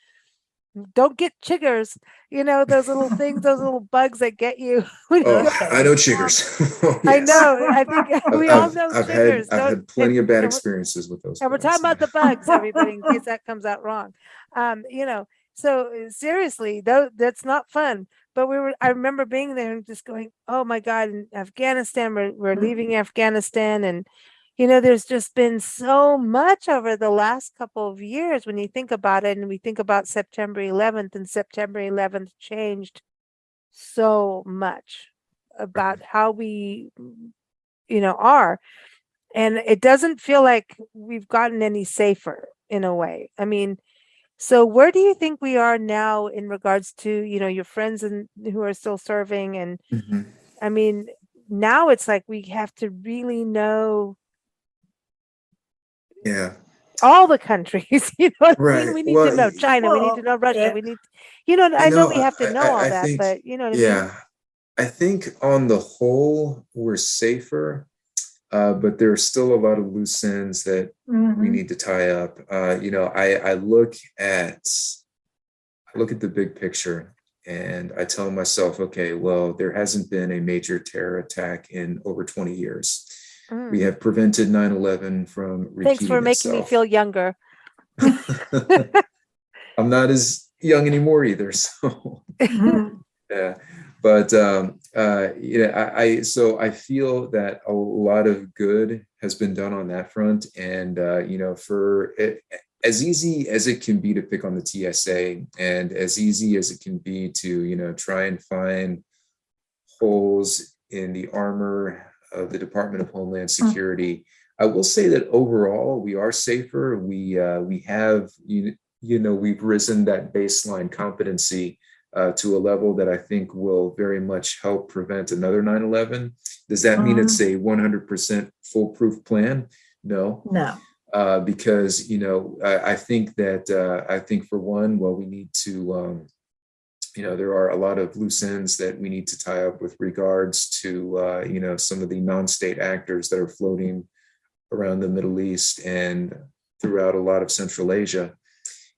don't get chiggers, those little things, those little bugs that get you. When you go. I know chiggers. Oh, I yes. know. I think we all know chiggers. I've had plenty of bad experiences with those. And we're talking about the bugs, everybody, in case that comes out wrong. So seriously, though, that's not fun. But I remember being there and just going, oh my God, in Afghanistan, we're leaving Afghanistan. And, there's just been so much over the last couple of years when you think about it. And we think about September 11th, and September 11th changed so much about how we, are. And it doesn't feel like we've gotten any safer in a way. I mean, so where do you think we are now in regards to, your friends who are still serving? And I mean, now it's like we have to really know all the countries, what I mean? We need to know China, we need to know Russia, we need, I know we have to know all that, think, but you know what I mean? I think on the whole, we're safer. But there are still a lot of loose ends that we need to tie up. I look at the big picture, and I tell myself, okay, well, there hasn't been a major terror attack in over 20 years. We have prevented 9/11 from repeating Thanks for making me feel younger. I'm not as young anymore either, so yeah. But I feel that a lot of good has been done on that front, and for it, as easy as it can be to pick on the TSA, and as easy as it can be to try and find holes in the armor of the Department of Homeland Security, I will say that overall we are safer. We have we've risen that baseline competency to a level that I think will very much help prevent another 9/11. Does that mean it's a 100% foolproof plan? No. Because I think for one, well, we need to there are a lot of loose ends that we need to tie up with regards to some of the non-state actors that are floating around the Middle East and throughout a lot of Central Asia.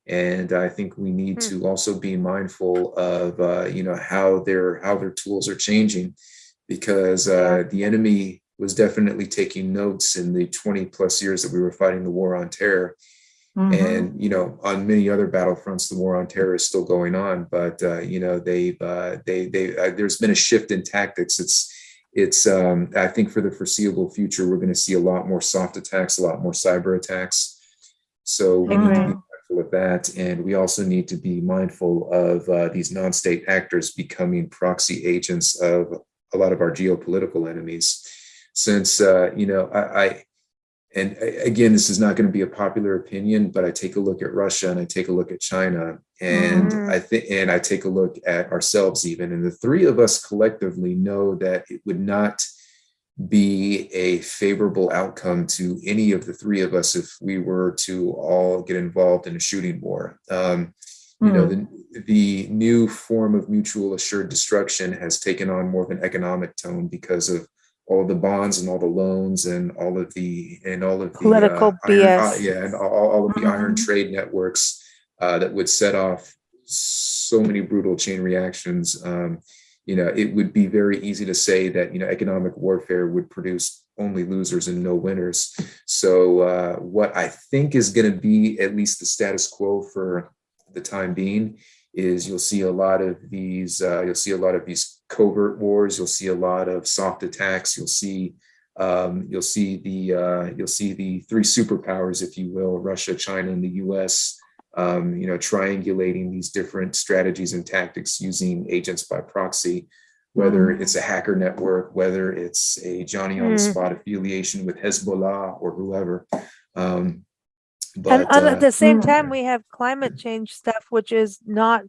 And I think we need to also be mindful of how their tools are changing, because the enemy was definitely taking notes in the 20 plus years that we were fighting the war on terror. And on many other battlefronts, the war on terror is still going on. But there's been a shift in tactics. It's I think for the foreseeable future, we're going to see a lot more soft attacks, a lot more cyber attacks. So we need to be mindful of that, and we also need to be mindful of these non-state actors becoming proxy agents of a lot of our geopolitical enemies. Since and again, this is not going to be a popular opinion, but I take a look at Russia and I take a look at China, and I take a look at ourselves even, and the three of us collectively know that it would not be a favorable outcome to any of the three of us if we were to all get involved in a shooting war. The new form of mutual assured destruction has taken on more of an economic tone because of all the bonds and all the loans and all of the Political BS. and all of the iron trade networks that would set off so many brutal chain reactions. It would be very easy to say that economic warfare would produce only losers and no winners. So what I think is going to be at least the status quo for the time being is you'll see a lot of these covert wars. You'll see a lot of soft attacks. You'll see the three superpowers, if you will, Russia, China, and the U.S. Triangulating these different strategies and tactics using agents by proxy, whether it's a hacker network, whether it's a Johnny on the spot affiliation with Hezbollah or whoever. And at the same time, we have climate change stuff, which is not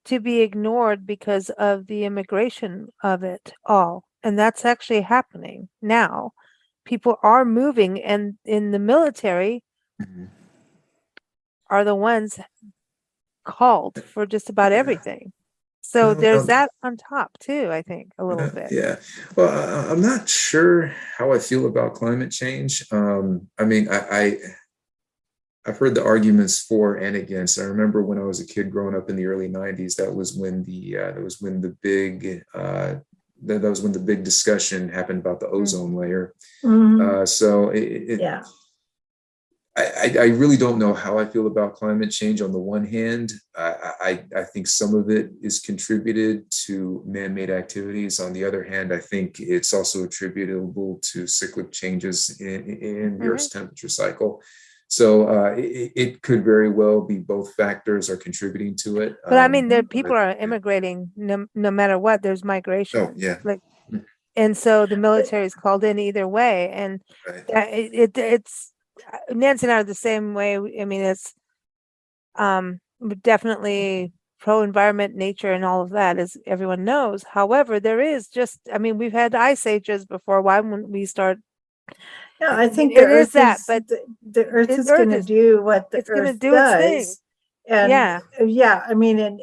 to be ignored because of the immigration of it all. And that's actually happening now. People are moving, and in the military are the ones called for just about everything. So there's that on top too, I think, a little bit. Yeah. Well, I'm not sure how I feel about climate change. I've heard the arguments for and against. I remember when I was a kid growing up in the early '90s. That was when the big discussion happened about the ozone layer. I really don't know how I feel about climate change. On the one hand, I think some of it is contributed to man-made activities. On the other hand, I think it's also attributable to cyclic changes in the Earth's temperature cycle. So it could very well be both factors are contributing to it. But people are immigrating no matter what. There's migration. Oh, yeah. And so the military is called in either way. And it's Nancy and I are the same way. It's definitely pro-environment, nature, and all of that, as everyone knows. However, there is we've had ice ages before. Why wouldn't we start? Yeah, I think it is that, but the Earth is going to do what the Earth does. And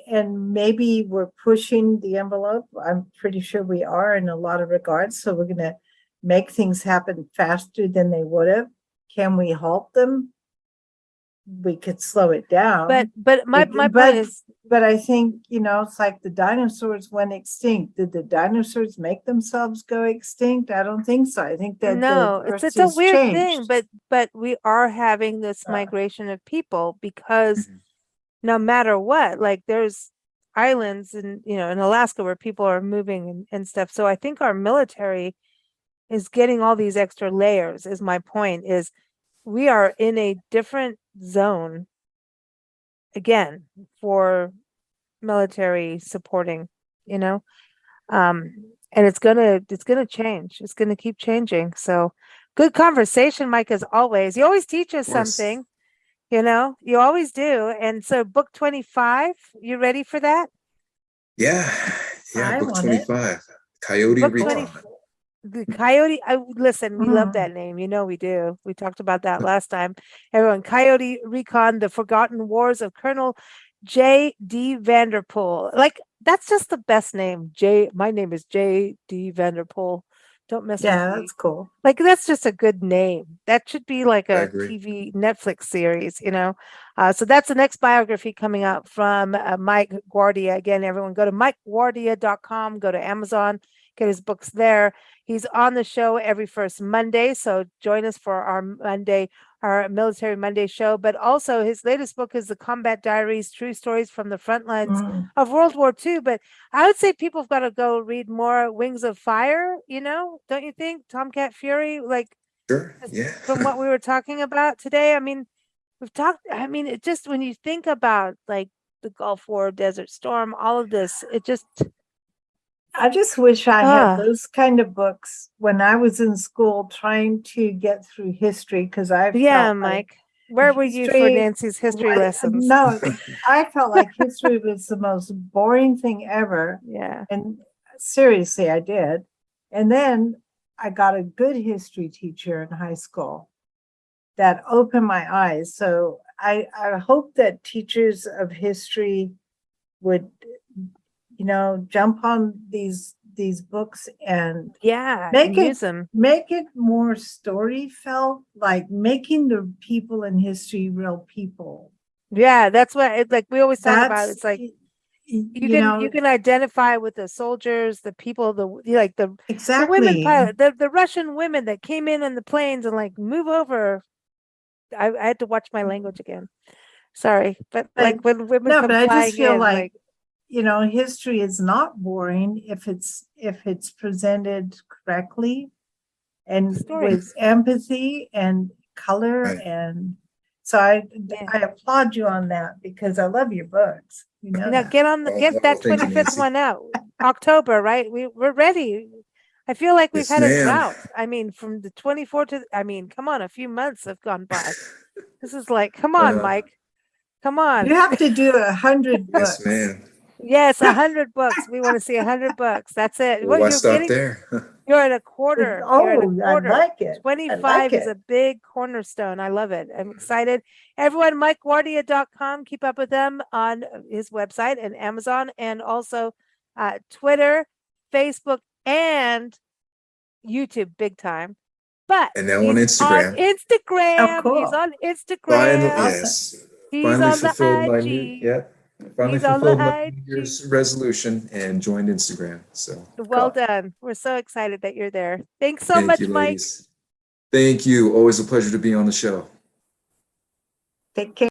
and maybe we're pushing the envelope. I'm pretty sure we are in a lot of regards. So we're going to make things happen faster than they would have. Can we halt them? We could slow it down. But my point is, but I think, it's like the dinosaurs went extinct. Did the dinosaurs make themselves go extinct? I don't think so. I think that no, it's a weird thing, but we are having this migration of people because no matter what, like there's islands in Alaska where people are moving and stuff. So I think our military is getting all these extra layers, is my point, is we are in a different zone again for military supporting, and it's gonna change. It's gonna keep changing. So good conversation, Mike, as always. You always teach us something, you always do. And so book 25, you ready for that? Yeah, book 25, Coyote Recon. The Coyote, listen, we love that name. We do. We talked about that last time. Everyone, Coyote Recon, The Forgotten Wars of Colonel J.D. Vanderpool. Like, that's just the best name. My name is J.D. Vanderpool. Don't mess with me. Yeah, that's cool. Like, that's just a good name. That should be like a TV Netflix series, So that's the next biography coming out from Mike Guardia. Again, everyone go to mikeguardia.com, go to Amazon, get his books there. He's on the show every first Monday, so join us for our Military Monday show. But also his latest book is The Combat Diaries, True Stories from the Front Lines of World War II. But I would say people have got to go read more Wings of Fire, don't you think? Tomcat Fury, sure, yeah. From what we were talking about today. We've talked, it just, when you think about like the Gulf War, Desert Storm, all of this, it just, I just wish I Ah. had those kind of books when I was in school trying to get through history because I Yeah, felt like Mike. Where were you for history. Nancy's history lessons? No, I felt like history was the most boring thing ever. Yeah. And seriously, I did. And then I got a good history teacher in high school that opened my eyes. So I hope that teachers of history would, jump on these books and Yeah. make and use it them. make it more story felt, like making the people in history real people. Yeah, that's what like we always talk about. That's It's like you you can know you can identify with the soldiers, the people, the women exactly. pilot, the Russian women that came in the planes and like move over. I had to watch my language again. Sorry, but But like when women no, come but I just flying feel in, like history is not boring if it's presented correctly and story. with empathy and color. Right. And so I Yeah. applaud you on that because I love your books. Now That. get on Well, get well, that thank you, 25th Nancy. one out. October, right? We're ready. I feel like we've Yes, had a ma'am. drought. I mean, from the 24th to come on, a few months have gone by. This is like, come on, Mike. Come on. You have to do 100 Yes, books. ma'am. Yes, 100 books. We want to see 100 books. That's it. Well, What why you're stop getting? there? You're at a quarter. You're at a I quarter. like it. I 25 like is it. a big cornerstone. I love it. I'm excited. Everyone, MikeGuardia.com. Keep up with them on his website and Amazon, and also Twitter, Facebook, and YouTube, big time. But And now on he's on Instagram. Instagram. Oh, He's cool. on Finally, Instagram. Awesome. yes. He's Finally on the fulfilled my IG. yep. Finally He's on the fulfilled my New IG. Year's resolution and joined Instagram. So Well Cool. done. We're so excited that you're there. Thanks so thank much, you, Mike. ladies. Thank you. Always a pleasure to be on the show. Take care.